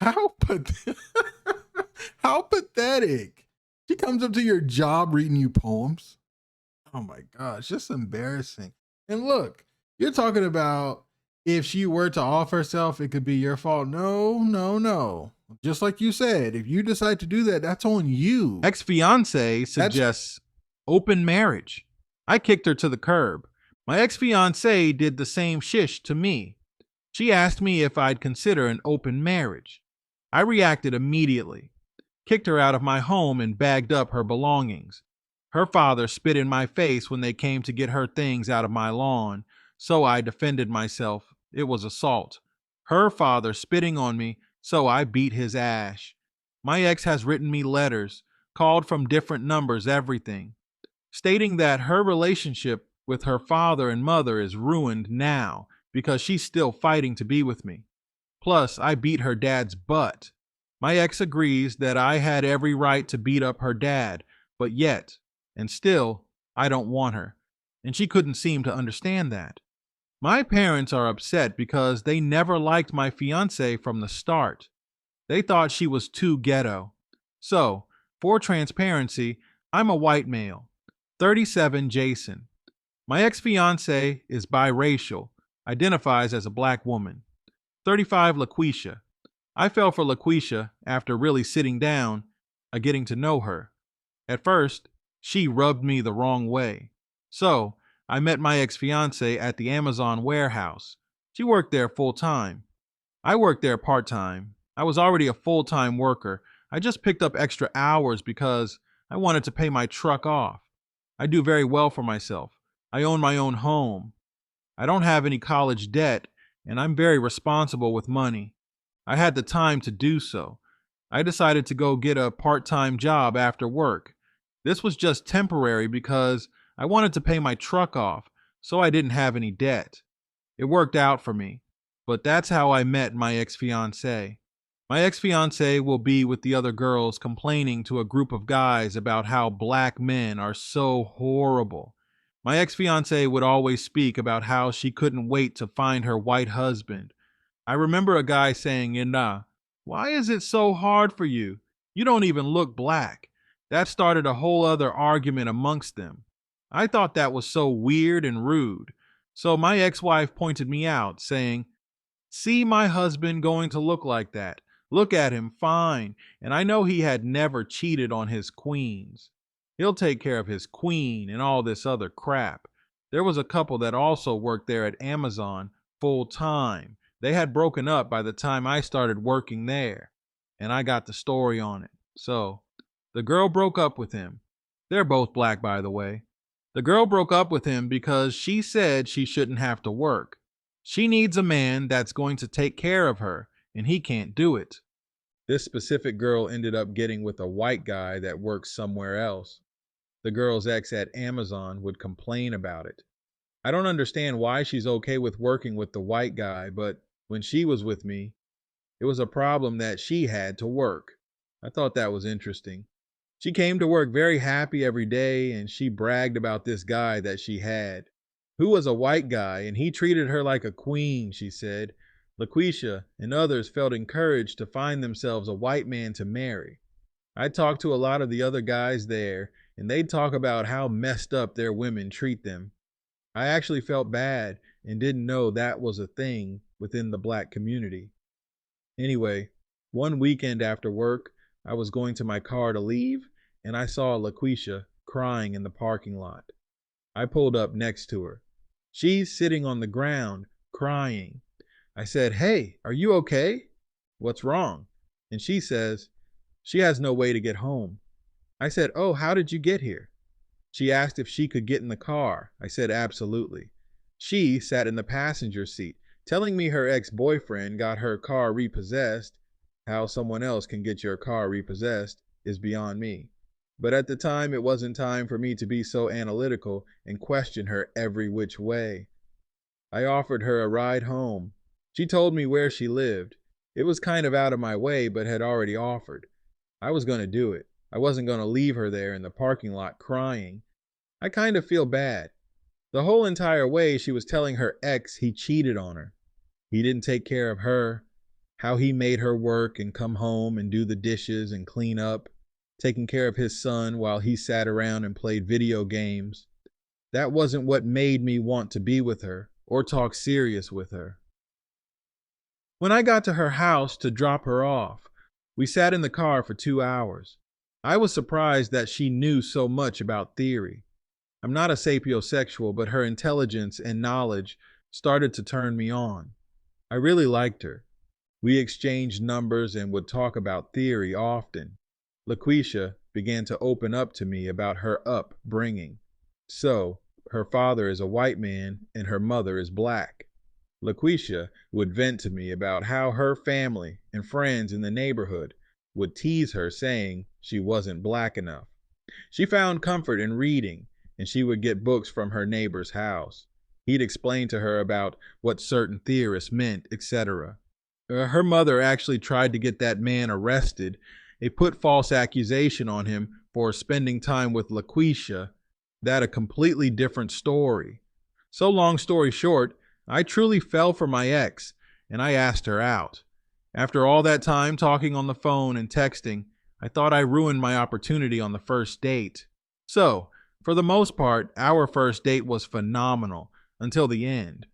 How how pathetic. She comes up to your job reading you poems. Oh my gosh, just embarrassing. And look, you're talking about if she were to off herself, it could be your fault. No, no, no. Just like you said, if you decide to do that, that's on you. Ex-fiance That's suggests open marriage. I kicked her to the curb. My ex-fiance did the same shish to me. She asked me if I'd consider an open marriage. I reacted immediately, kicked her out of my home and bagged up her belongings. Her father spit in my face when they came to get her things out of my lawn, so I defended myself. It was assault. Her father spitting on me, so I beat his ass. My ex has written me letters, called from different numbers, everything, stating that her relationship with her father and mother is ruined now because she's still fighting to be with me. Plus, I beat her dad's butt. My ex agrees that I had every right to beat up her dad, but yet, and still, I don't want her. And she couldn't seem to understand that. My parents are upset because they never liked my fiance from the start. They thought she was too ghetto. So, for transparency, I'm a white male, 37 Jason. My ex fiance is biracial, identifies as a black woman, 35 LaQuisha. I fell for LaQuisha after really sitting down, getting to know her. At first, she rubbed me the wrong way. So, I met my ex fiance at the Amazon warehouse. She worked there full time. I worked there part time. I was already a full time worker. I just picked up extra hours because I wanted to pay my truck off. I do very well for myself. I own my own home. I don't have any college debt, and I'm very responsible with money. I had the time to do so. I decided to go get a part time job after work. This was just temporary because I wanted to pay my truck off, so I didn't have any debt. It worked out for me, but that's how I met my ex fiance. My ex fiance will be with the other girls complaining to a group of guys about how black men are so horrible. My ex fiance would always speak about how she couldn't wait to find her white husband. I remember a guy saying, Yena, why is it so hard for you? You don't even look black. That started a whole other argument amongst them. I thought that was so weird and rude. So my ex wife pointed me out, saying, see my husband going to look like that. Look at him fine. And I know he had never cheated on his queens. He'll take care of his queen and all this other crap. There was a couple that also worked there at Amazon full time. They had broken up by the time I started working there, and I got the story on it. So, the girl broke up with him. They're both black, by the way. The girl broke up with him because she said she shouldn't have to work. She needs a man that's going to take care of her, and he can't do it. This specific girl ended up getting with a white guy that works somewhere else. The girl's ex at Amazon would complain about it. I don't understand why she's okay with working with the white guy, but when she was with me, it was a problem that she had to work. I thought that was interesting. She came to work very happy every day, and she bragged about this guy that she had, who was a white guy, and he treated her like a queen, she said. LaQuisha and others felt encouraged to find themselves a white man to marry. I talked to a lot of the other guys there, and they'd talk about how messed up their women treat them. I actually felt bad and didn't know that was a thing within the black community. Anyway, one weekend after work, I was going to my car to leave, and I saw LaQuisha crying in the parking lot. I pulled up next to her. She's sitting on the ground, crying. I said, hey, are you okay? What's wrong? And she says, she has no way to get home. I said, oh, how did you get here? She asked if she could get in the car. I said, absolutely. She sat in the passenger seat, telling me her ex-boyfriend got her car repossessed. How someone else can get your car repossessed is beyond me. But at the time, it wasn't time for me to be so analytical and question her every which way. I offered her a ride home. She told me where she lived. It was kind of out of my way, but had already offered. I was going to do it. I wasn't going to leave her there in the parking lot crying. I kind of feel bad. The whole entire way she was telling her ex he cheated on her. He didn't take care of her. how he made her work and come home and do the dishes and clean up, taking care of his son while he sat around and played video games. That wasn't what made me want to be with her or talk serious with her. When I got to her house to drop her off, we sat in the car for 2 hours. I was surprised that she knew so much about theory. I'm not a sapiosexual, but her intelligence and knowledge started to turn me on. I really liked her. We exchanged numbers and would talk about theory often. LaQuisha began to open up to me about her upbringing. So, her father is a white man and her mother is black. LaQuisha would vent to me about how her family and friends in the neighborhood would tease her saying she wasn't black enough. She found comfort in reading, and she would get books from her neighbor's house. He'd explain to her about what certain theorists meant, etc. Her mother actually tried to get that man arrested. They put false accusation on him for spending time with LaQuisha. That a completely different story. So long story short, I truly fell for my ex, and I asked her out. After all that time talking on the phone and texting, I thought I ruined my opportunity on the first date. So, for the most part, our first date was phenomenal until the end.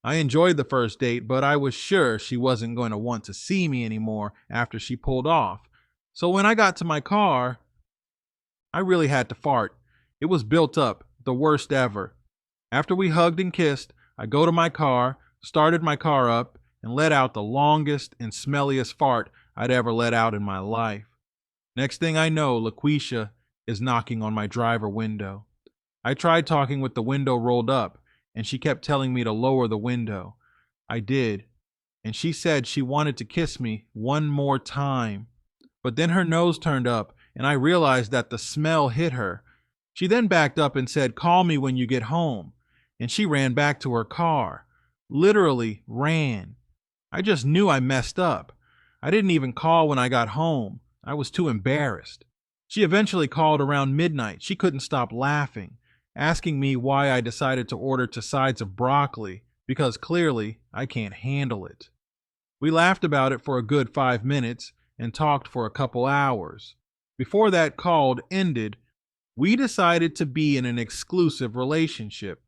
I enjoyed the first date, but I was sure she wasn't going to want to see me anymore after she pulled off. So when I got to my car, I really had to fart. It was built up, the worst ever. After we hugged and kissed, I go to my car, started my car up, and let out the longest and smelliest fart I'd ever let out in my life. Next thing I know, LaQuisha is knocking on my driver window. I tried talking with the window rolled up, and she kept telling me to lower the window. I did, and she said she wanted to kiss me one more time. But then her nose turned up, and I realized that the smell hit her. She then backed up and said, "Call me when you get home." And she ran back to her car. Literally ran. I just knew I messed up. I didn't even call when I got home. I was too embarrassed. She eventually called around midnight. She couldn't stop laughing, asking me why I decided to order 2 sides of broccoli, because clearly I can't handle it. We laughed about it for a good 5 minutes and talked for a couple hours. Before that call ended, we decided to be in an exclusive relationship.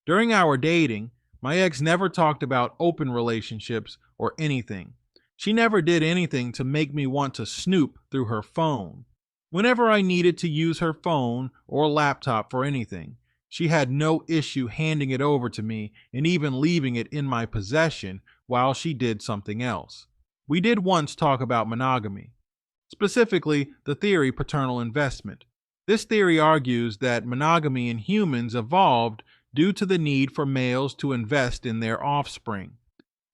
During our dating, my ex never talked about open relationships or anything. She never did anything to make me want to snoop through her phone. Whenever I needed to use her phone or laptop for anything, she had no issue handing it over to me and even leaving it in my possession while she did something else. We did once talk about monogamy, specifically the theory paternal investment. This theory argues that monogamy in humans evolved due to the need for males to invest in their offspring.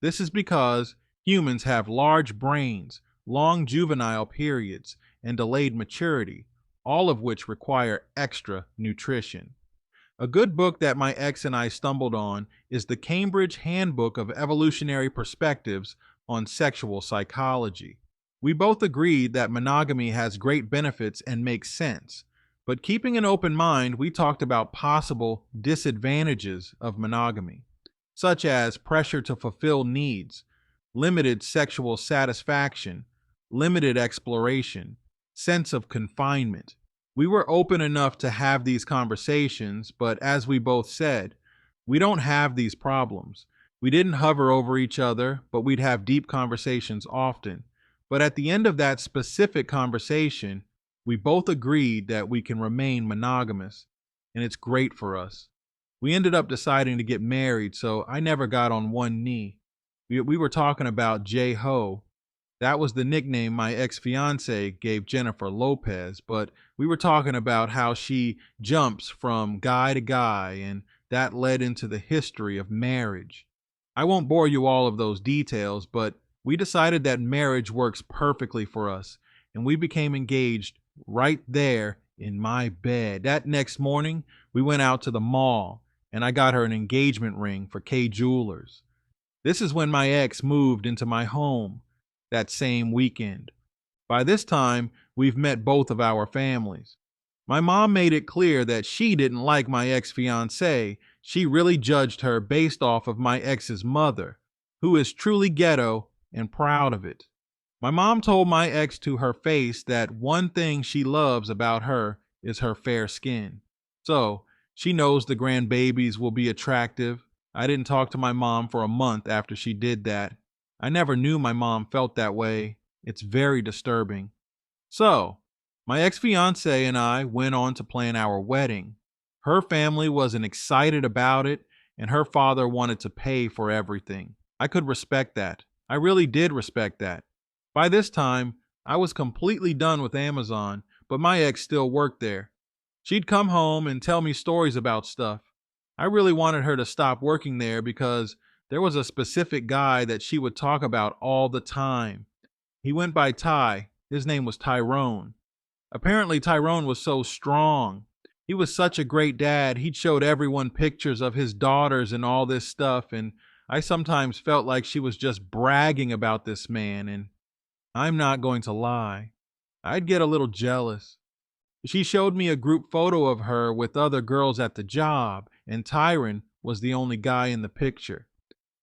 This is because humans have large brains, long juvenile periods, and delayed maturity, all of which require extra nutrition. A good book that my ex and I stumbled on is the Cambridge Handbook of Evolutionary Perspectives on Sexual Psychology. We both agreed that monogamy has great benefits and makes sense, but keeping an open mind, we talked about possible disadvantages of monogamy, such as pressure to fulfill needs, limited sexual satisfaction, limited exploration, sense of confinement. We were open enough to have these conversations, but as we both said, we don't have these problems. We didn't hover over each other, but we'd have deep conversations often. But at the end of that specific conversation, we both agreed that we can remain monogamous, and it's great for us. We ended up deciding to get married, so I never got on one knee. We were talking about J-Ho. That was the nickname my ex-fiancée gave Jennifer Lopez, but we were talking about how she jumps from guy to guy, and that led into the history of marriage. I won't bore you all of those details, but we decided that marriage works perfectly for us, and we became engaged right there in my bed. That next morning, we went out to the mall, and I got her an engagement ring for K Jewelers. This is when my ex moved into my home that same weekend. By this time, we've met both of our families. My mom made it clear that she didn't like my ex-fiancée. She really judged her based off of my ex's mother, who is truly ghetto and proud of it. My mom told my ex to her face that one thing she loves about her is her fair skin. So she knows the grandbabies will be attractive. I didn't talk to my mom for a month after she did that. I never knew my mom felt that way. It's very disturbing. So, my ex-fiance and I went on to plan our wedding. Her family wasn't excited about it, and her father wanted to pay for everything. I could respect that. I really did respect that. By this time, I was completely done with Amazon, but my ex still worked there. She'd come home and tell me stories about stuff. I really wanted her to stop working there because there was a specific guy that she would talk about all the time. He went by Ty. His name was Tyrone. Apparently, Tyrone was so strong. He was such a great dad. He'd showed everyone pictures of his daughters and all this stuff, and I sometimes felt like she was just bragging about this man, and I'm not going to lie, I'd get a little jealous. She showed me a group photo of her with other girls at the job, and Tyrone was the only guy in the picture.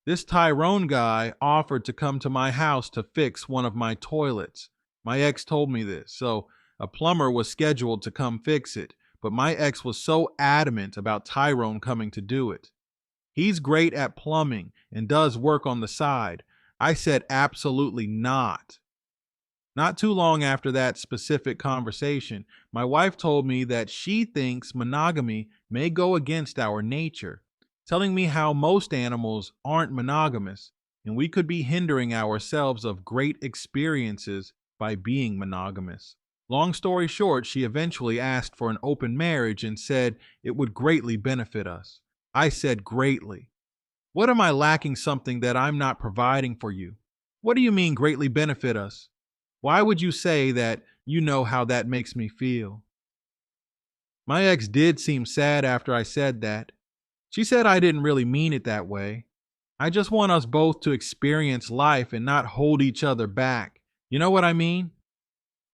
This Tyrone guy offered to come to my house to fix one of my toilets. My ex told me this, so a plumber was scheduled to come fix it, but my ex was so adamant about Tyrone coming to do it. He's great at plumbing and does work on the side. I said absolutely not. Not too long after that specific conversation, my wife told me that she thinks monogamy may go against our nature, telling me how most animals aren't monogamous and we could be hindering ourselves of great experiences by being monogamous. Long story short, she eventually asked for an open marriage and said it would greatly benefit us. I said greatly. What am I lacking something that I'm not providing for you? What do you mean greatly benefit us? Why would you say that? You know how that makes me feel. My ex did seem sad after I said that. She said I didn't really mean it that way. I just want us both to experience life and not hold each other back. You know what I mean?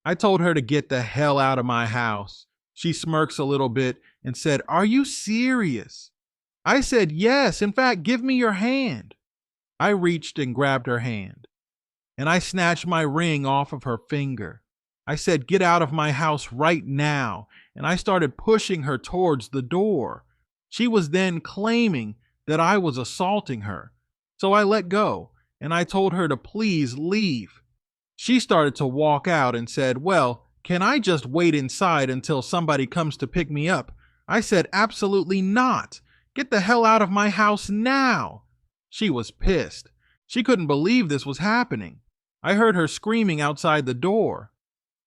I told her to get the hell out of my house. She smirks a little bit and said, "Are you serious?" I said, "Yes. In fact, give me your hand." I reached and grabbed her hand, and I snatched my ring off of her finger. I said, "Get out of my house right now," and I started pushing her towards the door. She was then claiming that I was assaulting her. So I let go, and I told her to please leave. She started to walk out and said, "Well, can I just wait inside until somebody comes to pick me up?" I said, "Absolutely not. Get the hell out of my house now." She was pissed. She couldn't believe this was happening. I heard her screaming outside the door.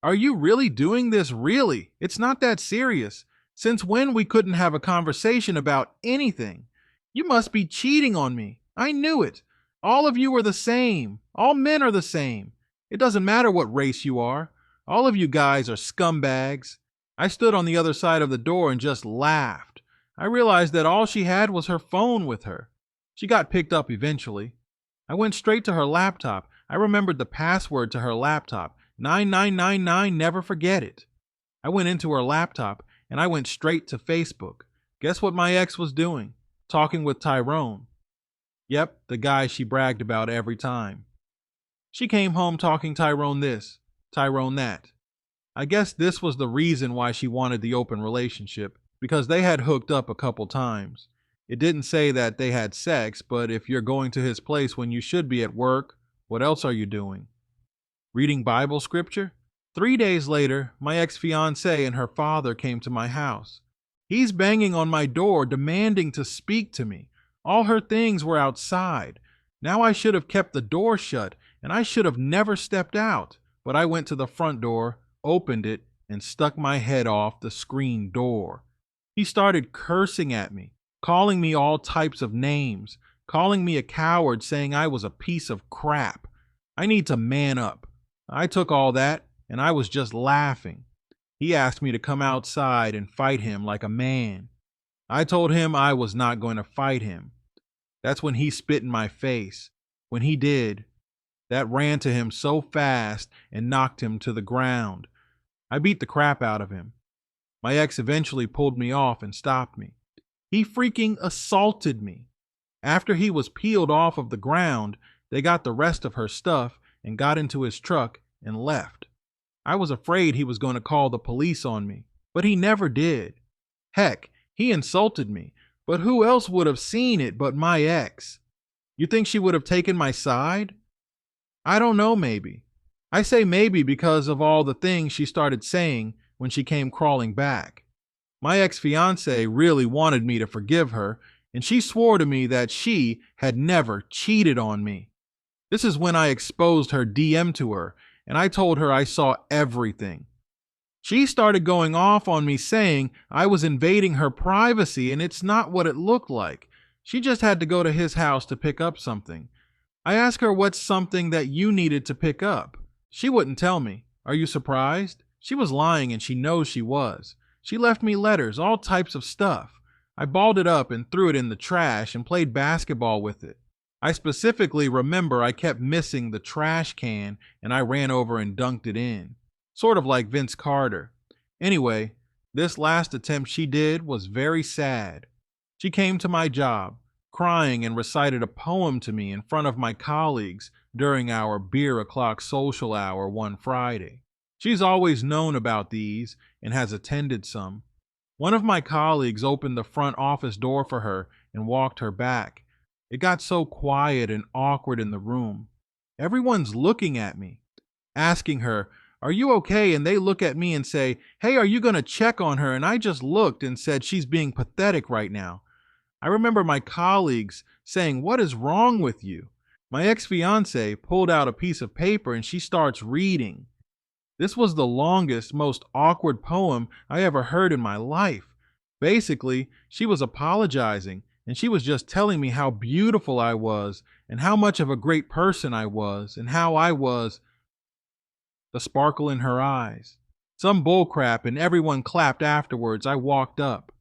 "Are you really doing this? Really? It's not that serious. Since when we couldn't have a conversation about anything? You must be cheating on me. I knew it. All of you are the same. All men are the same. It doesn't matter what race you are. All of you guys are scumbags." I stood on the other side of the door and just laughed. I realized that all she had was her phone with her. She got picked up eventually. I went straight to her laptop. I remembered the password to her laptop. 9999, never forget it. I went into her laptop and I went straight to Facebook. Guess what my ex was doing? Talking with Tyrone. Yep, the guy she bragged about every time. She came home talking Tyrone this, Tyrone that. I guess this was the reason why she wanted the open relationship, because they had hooked up a couple times. It didn't say that they had sex, but if you're going to his place when you should be at work, what else are you doing? Reading Bible scripture? 3 days later, my ex-fiancée and her father came to my house. He's banging on my door, demanding to speak to me. All her things were outside. Now I should have kept the door shut, and I should have never stepped out. But I went to the front door, opened it, and stuck my head off the screen door. He started cursing at me, calling me all types of names, calling me a coward, saying I was a piece of crap. I need to man up. I took all that, and I was just laughing. He asked me to come outside and fight him like a man. I told him I was not going to fight him. That's when he spit in my face. When he did, that ran to him so fast and knocked him to the ground. I beat the crap out of him. My ex eventually pulled me off and stopped me. He freaking assaulted me. After he was peeled off of the ground, They got the rest of her stuff and got into his truck and left. I was afraid he was going to call the police on me, but he never did. Heck, he insulted me, but who else would have seen it but my ex? You think she would have taken my side? I don't know, maybe. I say maybe because of all the things she started saying when she came crawling back. My ex-fiancée really wanted me to forgive her, and she swore to me that she had never cheated on me. This is when I exposed her DM to her, and I told her I saw everything. She started going off on me saying I was invading her privacy, and it's not what it looked like. She just had to go to his house to pick up something. I asked her what's something that you needed to pick up. She wouldn't tell me. Are you surprised? She was lying, and she knows she was. She left me letters, all types of stuff. I balled it up and threw it in the trash and played basketball with it. I specifically remember I kept missing the trash can and I ran over and dunked it in. Sort of like Vince Carter. Anyway, this last attempt she did was very sad. She came to my job, crying, and recited a poem to me in front of my colleagues during our beer o'clock social hour one Friday. She's always known about these and has attended some. One of my colleagues opened the front office door for her and walked her back. It got so quiet and awkward in the room. Everyone's looking at me, asking her, "Are you okay?" And they look at me and say, "Hey, are you going to check on her?" And I just looked and said, "She's being pathetic right now." I remember my colleagues saying, "What is wrong with you?" My ex-fiancée pulled out a piece of paper and she starts reading. This was the longest, most awkward poem I ever heard in my life. Basically, she was apologizing, and she was just telling me how beautiful I was, and how much of a great person I was, and how I was. The sparkle in her eyes. Some bullcrap, and everyone clapped afterwards. I walked up.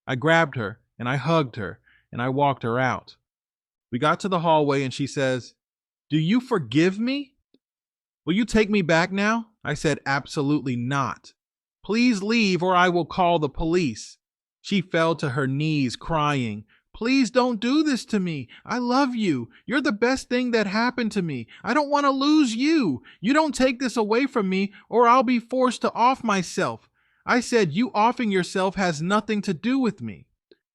I grabbed her, and I hugged her, and I walked her out. We got to the hallway, and she says, "Do you forgive me? Will you take me back now?" I said, "Absolutely not. Please leave or I will call the police." She fell to her knees crying, "Please don't do this to me. I love you. You're the best thing that happened to me. I don't want to lose you. You don't take this away from me or I'll be forced to off myself." I said, "You offing yourself has nothing to do with me.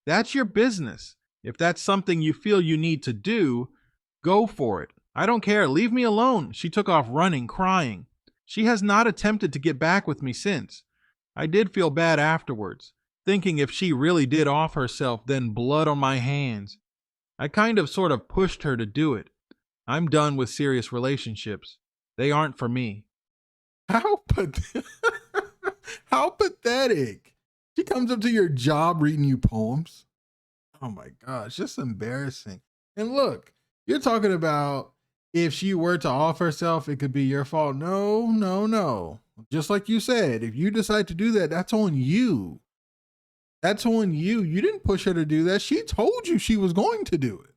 That's your business. If that's something you feel you need to do, go for it. I don't care. Leave me alone." She took off running, crying. She has not attempted to get back with me since. I did feel bad afterwards, thinking if she really did off herself, then blood on my hands. I kind of sort of pushed her to do it. I'm done with serious relationships. They aren't for me. How how pathetic. She comes up to your job reading you poems. Oh my gosh, just embarrassing. And look, you're talking about if she were to off herself, it could be your fault. No, no, no. Just like you said, if you decide to do that, that's on you. That's on you. You didn't push her to do that. She told you she was going to do it.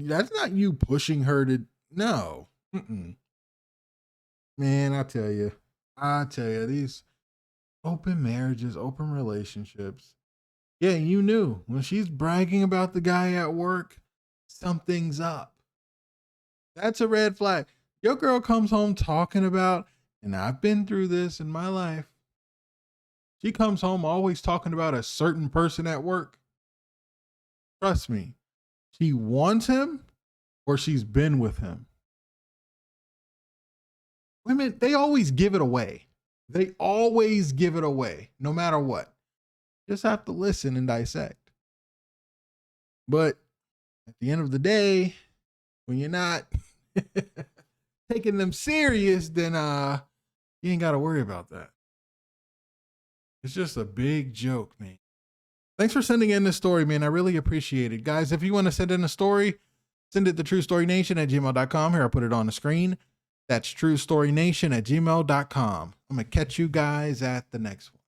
That's not you pushing her to. No. Mm-mm. Man, I tell you, these open marriages, open relationships. Yeah, you knew when she's bragging about the guy at work, something's up. That's a red flag. Your girl comes home talking about, and I've been through this in my life. She comes home always talking about a certain person at work. Trust me, she wants him or she's been with him. Women, they always give it away. They always give it away, no matter what. Just have to listen and dissect. But at the end of the day, when you're not taking them serious, then you ain't got to worry about that. It's just a big joke, man. Thanks for sending in this story, man. I really appreciate it. Guys, if you want to send in a story, send it to truestorynation@gmail.com. Here, I'll put it on the screen. That's truestorynation@gmail.com. I'm going to catch you guys at the next one.